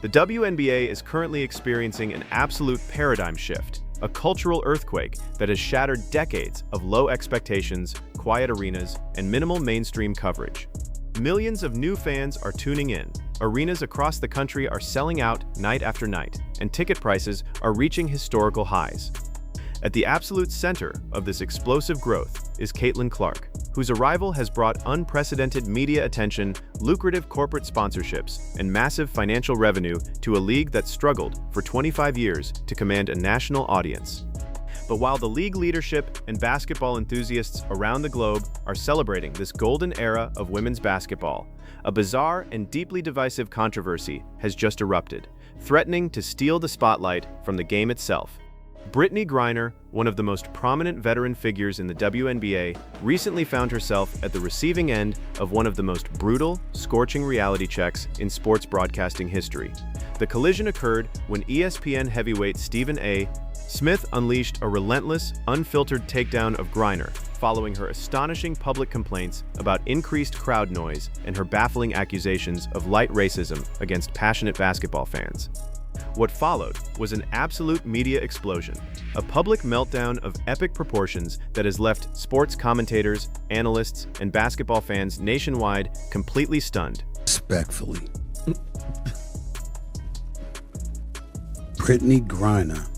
The WNBA is currently experiencing an absolute paradigm shift, a cultural earthquake that has shattered decades of low expectations, quiet arenas, and minimal mainstream coverage. Millions of new fans are tuning in. Arenas across the country are selling out night after night, and ticket prices are reaching historical highs. At the absolute center of this explosive growth is Caitlin Clark, whose arrival has brought unprecedented media attention, lucrative corporate sponsorships, and massive financial revenue to a league that struggled for 25 years to command a national audience. But while the league leadership and basketball enthusiasts around the globe are celebrating this golden era of women's basketball, a bizarre and deeply divisive controversy has just erupted, threatening to steal the spotlight from the game itself. BRITTNey Griner, one of the most prominent veteran figures in the WNBA, recently found herself at the receiving end of one of the most brutal, scorching reality checks in sports broadcasting history. The collision occurred when ESPN heavyweight Stephen A. Smith unleashed a relentless, unfiltered takedown of Griner, following her astonishing public complaints about increased crowd noise and her baffling accusations of light racism against passionate basketball fans. What followed was an absolute media explosion, a public meltdown of epic proportions that has left sports commentators, analysts, and basketball fans nationwide completely stunned. Respectfully, BRITTNey Griner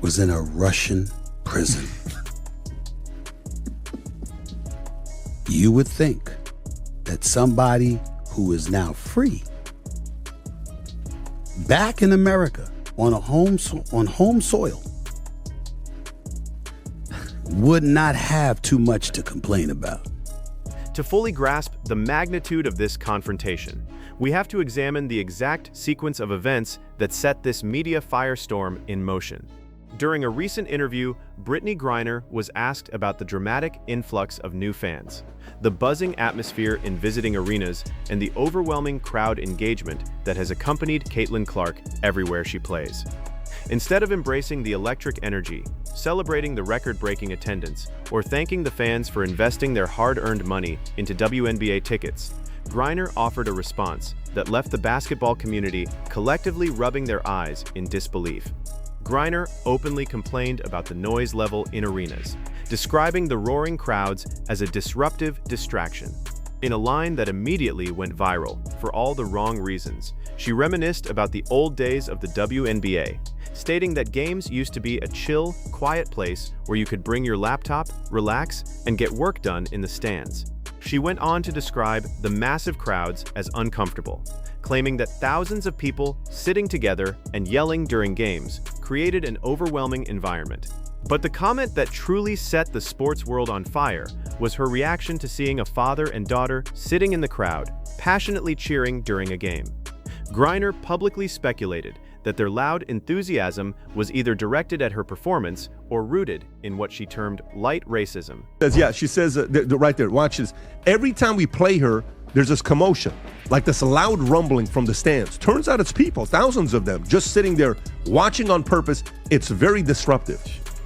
was in a Russian prison. You would think that somebody who is now free, back in America on home soil, would not have too much to complain about. To fully grasp the magnitude of this confrontation, we have to examine the exact sequence of events that set this media firestorm in motion. During a recent interview, BRITTNey Griner was asked about the dramatic influx of new fans, the buzzing atmosphere in visiting arenas, and the overwhelming crowd engagement that has accompanied Caitlin Clark everywhere she plays. Instead of embracing the electric energy, celebrating the record-breaking attendance, or thanking the fans for investing their hard-earned money into WNBA tickets, Griner offered a response that left the basketball community collectively rubbing their eyes in disbelief. Griner openly complained about the noise level in arenas, describing the roaring crowds as a disruptive distraction. In a line that immediately went viral for all the wrong reasons, she reminisced about the old days of the WNBA, stating that games used to be a chill, quiet place where you could bring your laptop, relax, and get work done in the stands. She went on to describe the massive crowds as uncomfortable, claiming that thousands of people sitting together and yelling during games created an overwhelming environment. But the comment that truly set the sports world on fire was her reaction to seeing a father and daughter sitting in the crowd, passionately cheering during a game. Griner publicly speculated that their loud enthusiasm was either directed at her performance or rooted in what she termed light racism. Yeah, she says right there, watch this. Every time we play her, there's this commotion, like this loud rumbling from the stands. Turns out it's people, thousands of them, just sitting there watching on purpose. It's very disruptive.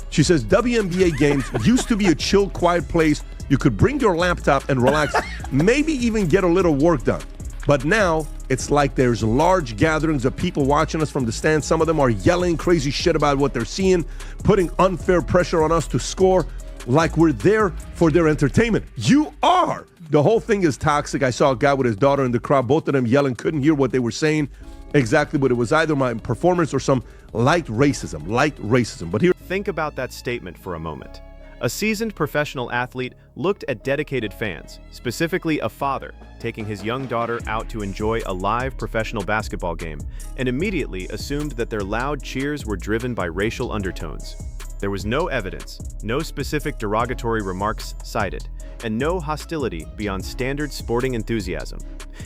She says WNBA games used to be a chill, quiet place. You could bring your laptop and relax, maybe even get a little work done. But now it's like there's large gatherings of people watching us from the stands. Some of them are yelling crazy shit about what they're seeing, putting unfair pressure on us to score, like we're there for their entertainment. You are. The whole thing is toxic. I saw a guy with his daughter in the crowd, both of them yelling, couldn't hear what they were saying exactly, but it was either my performance or some light racism. But here, think about that statement for a moment. A seasoned professional athlete looked at dedicated fans, specifically a father, taking his young daughter out to enjoy a live professional basketball game, and immediately assumed that their loud cheers were driven by racial undertones. There was no evidence, no specific derogatory remarks cited, and no hostility beyond standard sporting enthusiasm.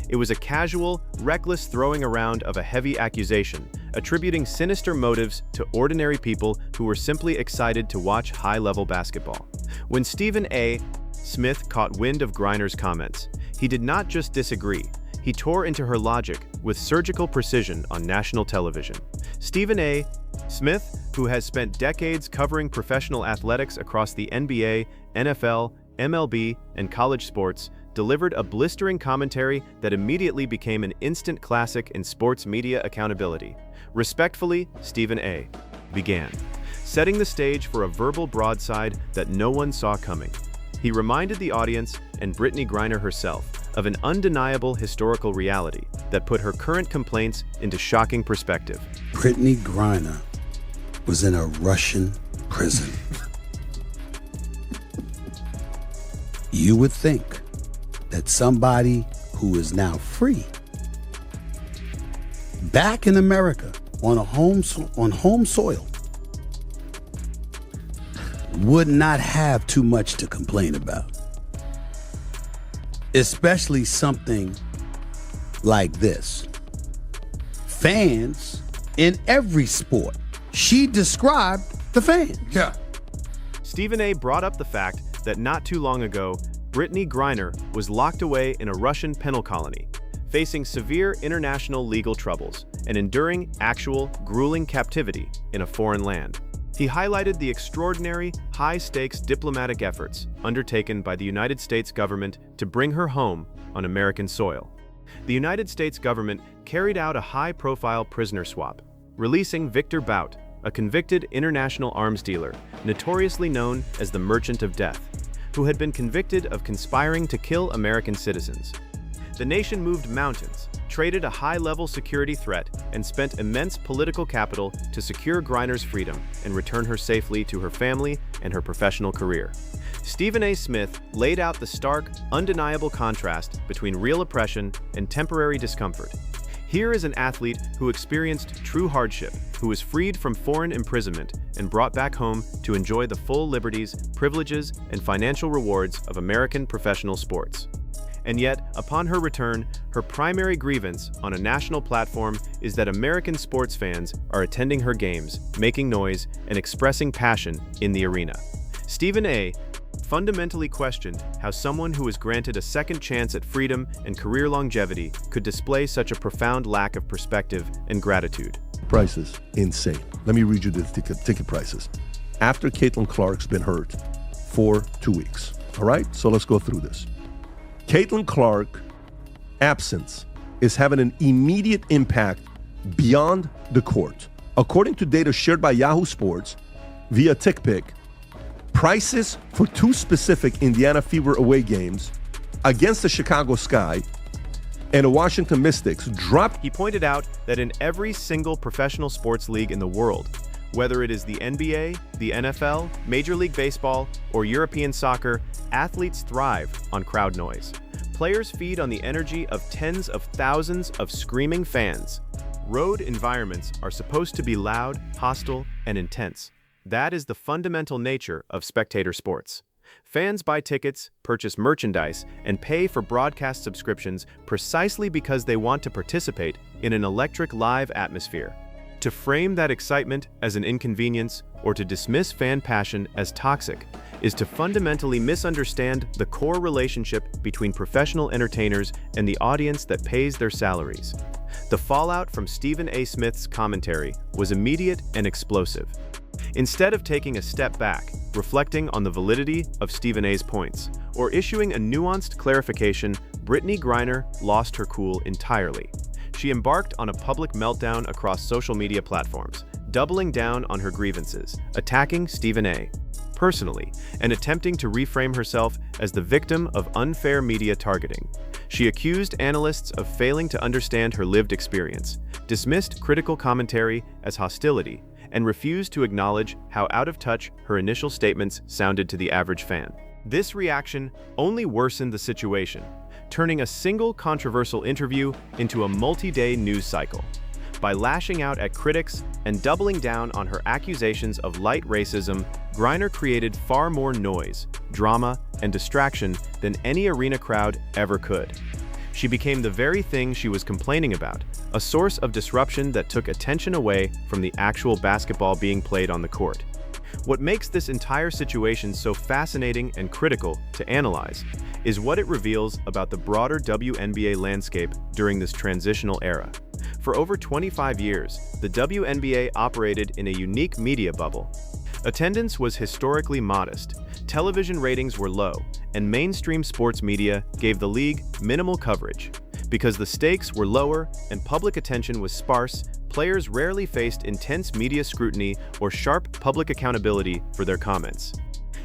It was a casual, reckless throwing around of a heavy accusation, attributing sinister motives to ordinary people who were simply excited to watch high-level basketball. When Stephen A. Smith caught wind of Griner's comments, he did not just disagree, he tore into her logic with surgical precision on national television. Stephen A. Smith, who has spent decades covering professional athletics across the NBA, NFL, MLB, and college sports, delivered a blistering commentary that immediately became an instant classic in sports media accountability. Respectfully, Stephen A. began, setting the stage for a verbal broadside that no one saw coming. He reminded the audience, and BRITTNey Griner herself, of an undeniable historical reality that put her current complaints into shocking perspective. BRITTNey Griner was in a Russian prison. You would think that somebody who is now free, back in America on home soil, would not have too much to complain about. Especially something like this. Fans in every sport. She described the fans. Yeah. Stephen A. brought up the fact that not too long ago, BRITTNey Griner was locked away in a Russian penal colony, facing severe international legal troubles and enduring actual, grueling captivity in a foreign land. He highlighted the extraordinary, high-stakes diplomatic efforts undertaken by the United States government to bring her home on American soil. The United States government carried out a high-profile prisoner swap, releasing Victor Bout, a convicted international arms dealer, notoriously known as the Merchant of Death, who had been convicted of conspiring to kill American citizens. The nation moved mountains, traded a high-level security threat, and spent immense political capital to secure Griner's freedom and return her safely to her family and her professional career. Stephen A. Smith laid out the stark, undeniable contrast between real oppression and temporary discomfort. Here is an athlete who experienced true hardship, who was freed from foreign imprisonment and brought back home to enjoy the full liberties, privileges, and financial rewards of American professional sports. And yet, upon her return, her primary grievance on a national platform is that American sports fans are attending her games, making noise, and expressing passion in the arena. Stephen A. fundamentally questioned how someone who was granted a second chance at freedom and career longevity could display such a profound lack of perspective and gratitude. Prices, insane. Let me read you the ticket prices. After Caitlin Clark's been hurt for 2 weeks. All right, so let's go through this. Caitlin Clark absence is having an immediate impact beyond the court. According to data shared by Yahoo Sports via TickPick, prices for 2 specific Indiana Fever away games against the Chicago Sky and the Washington Mystics dropped. He pointed out that in every single professional sports league in the world, whether it is the NBA, the NFL, Major League Baseball, or European soccer, athletes thrive on crowd noise. Players feed on the energy of tens of thousands of screaming fans. Road environments are supposed to be loud, hostile, and intense. That is the fundamental nature of spectator sports. Fans buy tickets, purchase merchandise, and pay for broadcast subscriptions precisely because they want to participate in an electric live atmosphere. To frame that excitement as an inconvenience or to dismiss fan passion as toxic is to fundamentally misunderstand the core relationship between professional entertainers and the audience that pays their salaries. The fallout from Stephen A. Smith's commentary was immediate and explosive. Instead of taking a step back, reflecting on the validity of Stephen A.'s points, or issuing a nuanced clarification, BRITTNey Griner lost her cool entirely. She embarked on a public meltdown across social media platforms, doubling down on her grievances, attacking Stephen A. personally, and attempting to reframe herself as the victim of unfair media targeting. She accused analysts of failing to understand her lived experience, dismissed critical commentary as hostility, and refused to acknowledge how out of touch her initial statements sounded to the average fan. This reaction only worsened the situation, turning a single controversial interview into a multi-day news cycle. By lashing out at critics and doubling down on her accusations of light racism, Griner created far more noise, drama, and distraction than any arena crowd ever could. She became the very thing she was complaining about, a source of disruption that took attention away from the actual basketball being played on the court. What makes this entire situation so fascinating and critical to analyze is what it reveals about the broader WNBA landscape during this transitional era. For over 25 years, the WNBA operated in a unique media bubble. Attendance was historically modest, television ratings were low, and mainstream sports media gave the league minimal coverage. Because the stakes were lower and public attention was sparse, players rarely faced intense media scrutiny or sharp public accountability for their comments.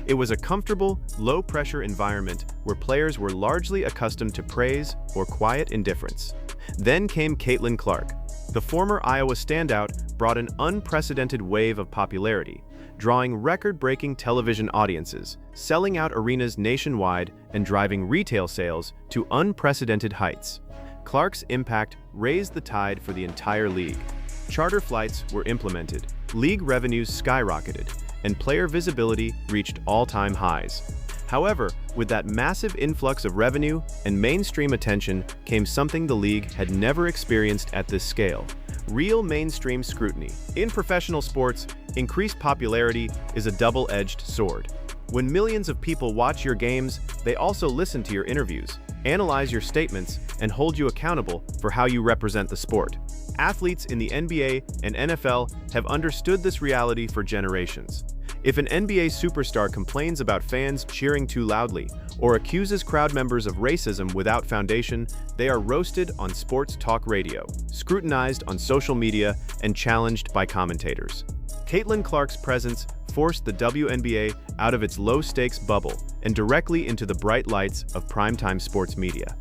It was a comfortable, low-pressure environment where players were largely accustomed to praise or quiet indifference. Then came Caitlin Clark. The former Iowa standout brought an unprecedented wave of popularity, drawing record-breaking television audiences, selling out arenas nationwide, and driving retail sales to unprecedented heights. Clark's impact raised the tide for the entire league. Charter flights were implemented, league revenues skyrocketed, and player visibility reached all-time highs. However, with that massive influx of revenue and mainstream attention came something the league had never experienced at this scale: real mainstream scrutiny. In professional sports, increased popularity is a double-edged sword. When millions of people watch your games, they also listen to your interviews, analyze your statements, and hold you accountable for how you represent the sport. Athletes in the NBA and NFL have understood this reality for generations. If an NBA superstar complains about fans cheering too loudly or accuses crowd members of racism without foundation, they are roasted on sports talk radio, scrutinized on social media, and challenged by commentators. Caitlin Clark's presence forced the WNBA out of its low-stakes bubble and directly into the bright lights of primetime sports media.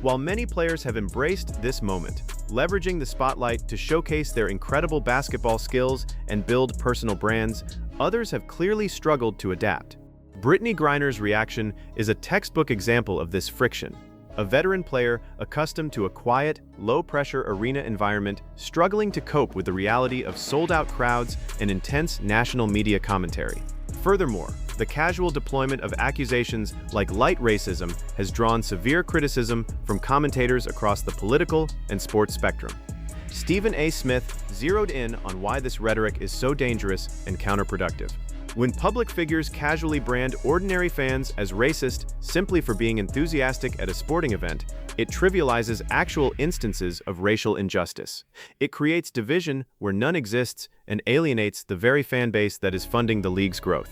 While many players have embraced this moment, leveraging the spotlight to showcase their incredible basketball skills and build personal brands, others have clearly struggled to adapt. BRITTNey Griner's reaction is a textbook example of this friction. A veteran player accustomed to a quiet, low-pressure arena environment struggling to cope with the reality of sold-out crowds and intense national media commentary. Furthermore, the casual deployment of accusations like light racism has drawn severe criticism from commentators across the political and sports spectrum. Stephen A. Smith zeroed in on why this rhetoric is so dangerous and counterproductive. When public figures casually brand ordinary fans as racist simply for being enthusiastic at a sporting event, it trivializes actual instances of racial injustice. It creates division where none exists and alienates the very fan base that is funding the league's growth.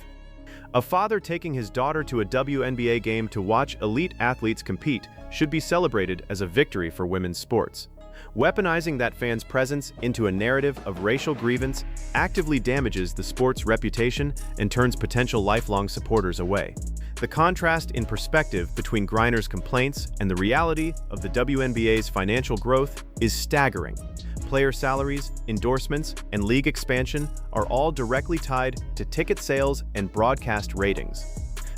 A father taking his daughter to a WNBA game to watch elite athletes compete should be celebrated as a victory for women's sports. Weaponizing that fan's presence into a narrative of racial grievance actively damages the sport's reputation and turns potential lifelong supporters away. The contrast in perspective between Griner's complaints and the reality of the WNBA's financial growth is staggering. Player salaries, endorsements, and league expansion are all directly tied to ticket sales and broadcast ratings.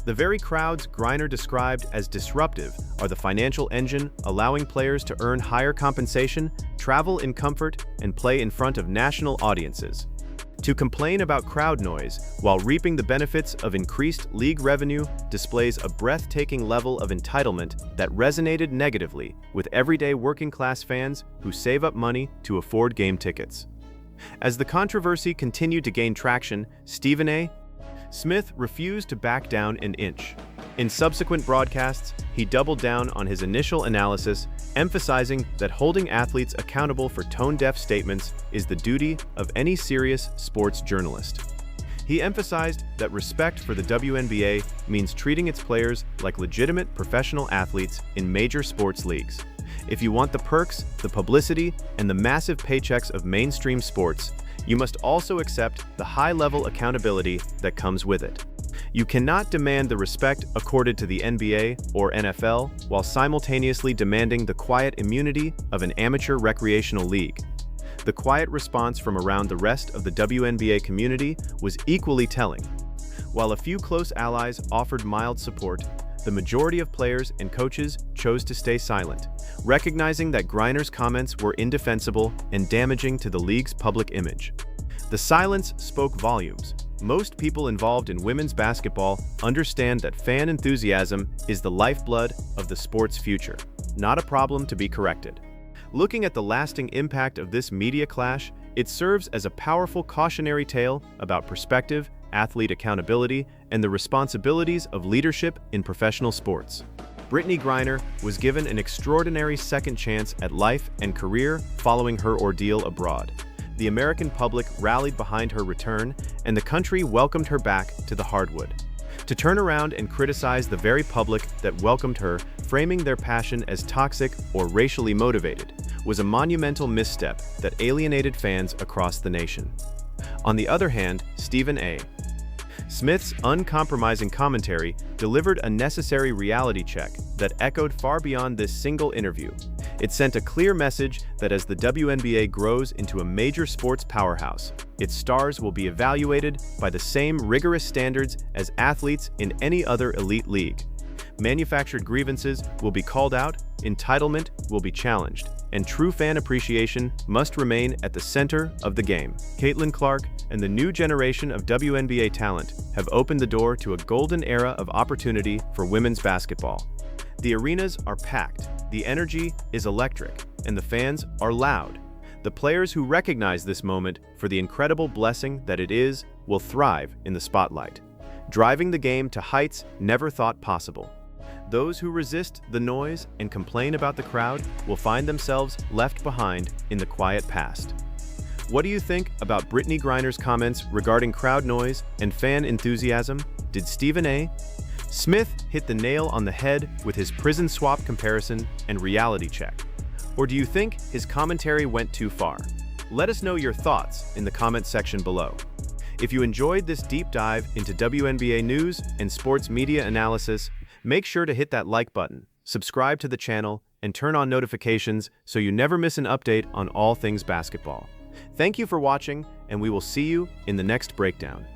The very crowds Griner described as disruptive are the financial engine allowing players to earn higher compensation, travel in comfort, and play in front of national audiences. To complain about crowd noise while reaping the benefits of increased league revenue displays a breathtaking level of entitlement that resonated negatively with everyday working-class fans who save up money to afford game tickets. As the controversy continued to gain traction, Stephen A. Smith refused to back down an inch. In subsequent broadcasts, he doubled down on his initial analysis, emphasizing that holding athletes accountable for tone-deaf statements is the duty of any serious sports journalist. He emphasized that respect for the WNBA means treating its players like legitimate professional athletes in major sports leagues. If you want the perks, the publicity, and the massive paychecks of mainstream sports, you must also accept the high-level accountability that comes with it. You cannot demand the respect accorded to the NBA or NFL while simultaneously demanding the quiet immunity of an amateur recreational league. The quiet response from around the rest of the WNBA community was equally telling. While a few close allies offered mild support, the majority of players and coaches chose to stay silent, recognizing that Griner's comments were indefensible and damaging to the league's public image. The silence spoke volumes. Most people involved in women's basketball understand that fan enthusiasm is the lifeblood of the sport's future, not a problem to be corrected. Looking at the lasting impact of this media clash, it serves as a powerful cautionary tale about perspective, athlete accountability, and the responsibilities of leadership in professional sports. BRITTNey Griner was given an extraordinary second chance at life and career following her ordeal abroad. the American public rallied behind her return, and the country welcomed her back to the hardwood. To turn around and criticize the very public that welcomed her, framing their passion as toxic or racially motivated, was a monumental misstep that alienated fans across the nation. On the other hand, Stephen A. Smith's uncompromising commentary delivered a necessary reality check that echoed far beyond this single interview. It sent a clear message that as the WNBA grows into a major sports powerhouse, its stars will be evaluated by the same rigorous standards as athletes in any other elite league. Manufactured grievances will be called out, entitlement will be challenged, and true fan appreciation must remain at the center of the game. Caitlin Clark and the new generation of WNBA talent have opened the door to a golden era of opportunity for women's basketball. The arenas are packed, the energy is electric, and the fans are loud. The players who recognize this moment for the incredible blessing that it is will thrive in the spotlight, driving the game to heights never thought possible. Those who resist the noise and complain about the crowd will find themselves left behind in the quiet past. What do you think about Brittney Griner's comments regarding crowd noise and fan enthusiasm? Did Stephen A. Smith hit the nail on the head with his prison swap comparison and reality check? Or do you think his commentary went too far? Let us know your thoughts in the comment section below. If you enjoyed this deep dive into WNBA news and sports media analysis, make sure to hit that like button, subscribe to the channel, and turn on notifications so you never miss an update on all things basketball. Thank you for watching, and we will see you in the next breakdown.